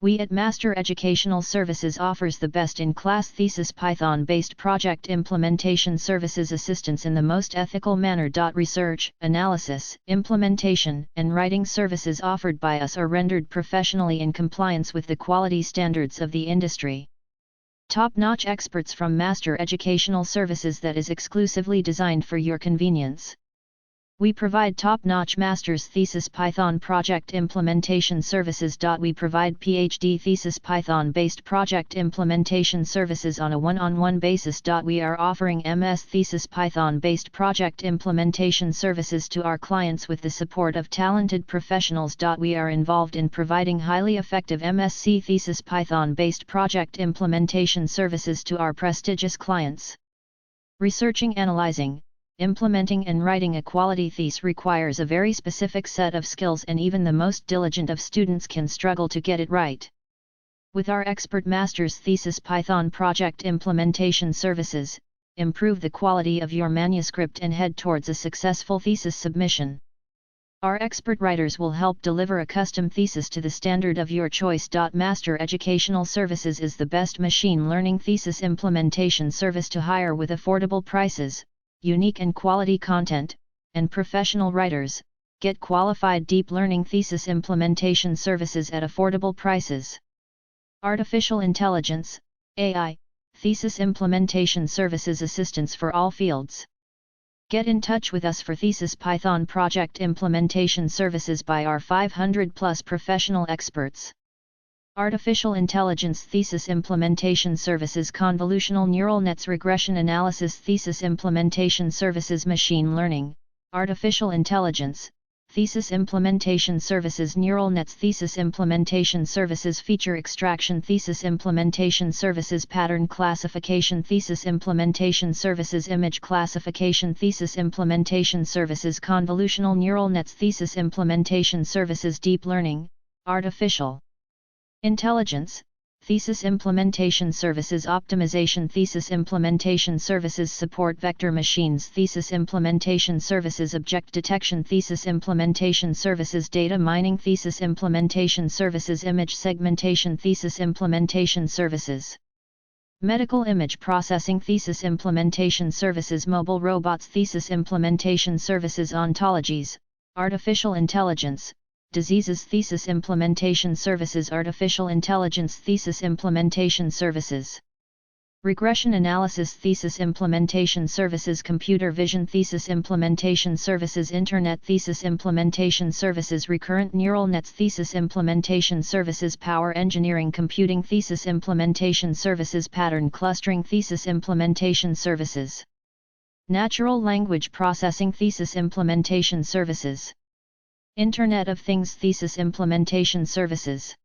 We at Master Educational Services offers the best-in-class thesis Python-based project implementation services assistance in the most ethical manner. Research, analysis, implementation, and writing services offered by us are rendered professionally in compliance with the quality standards of the industry. Top-notch experts from Master Educational Services that is exclusively designed for your convenience. We provide top-notch master's thesis Python project implementation services. We provide PhD thesis Python-based project implementation services on a one-on-one basis. We are offering MS thesis Python-based project implementation services to our clients with the support of talented professionals. We are involved in providing highly effective MSc thesis Python-based project implementation services to our prestigious clients. Researching, analyzing, implementing and writing a quality thesis requires a very specific set of skills, and even the most diligent of students can struggle to get it right. With our expert master's thesis Python project implementation services, improve the quality of your manuscript and head towards a successful thesis submission. Our expert writers will help deliver a custom thesis to the standard of your choice. Master Educational Services is the best machine learning thesis implementation service to hire with affordable prices, unique and quality content, and professional writers. Get qualified deep learning thesis implementation services at affordable prices. Artificial Intelligence, AI, thesis implementation services assistance for all fields. Get in touch with us for thesis Python project implementation services by our 500+ professional experts. Artificial Intelligence Thesis Implementation Services, Convolutional Neural Nets Regression Analysis Thesis Implementation Services, Machine Learning, Artificial Intelligence, Thesis Implementation Services, Neural Nets Thesis Implementation Services, Feature Extraction Thesis Implementation Services, Pattern Classification Thesis Implementation Services, Image Classification Thesis Implementation Services, Convolutional Neural Nets Thesis Implementation Services, Deep Learning, Artificial Intelligence, Thesis Implementation Services, Optimization Thesis Implementation Services, Support Vector Machines Thesis Implementation Services, Object Detection Thesis Implementation Services, Data Mining Thesis Implementation Services, Image Segmentation Thesis Implementation Services, Medical Image Processing Thesis Implementation Services, Mobile Robots Thesis Implementation Services, Ontologies, Artificial Intelligence, Diseases Thesis Implementation Services, Artificial Intelligence Thesis Implementation Services, Regression Analysis Thesis Implementation Services, Computer Vision Thesis Implementation Services, Internet Thesis Implementation Services, Recurrent Neural Nets Thesis Implementation Services, Power Engineering Computing Thesis Implementation Services, Pattern Clustering Thesis Implementation Services, Natural Language Processing Thesis Implementation Services, Internet of Things Thesis Implementation Services.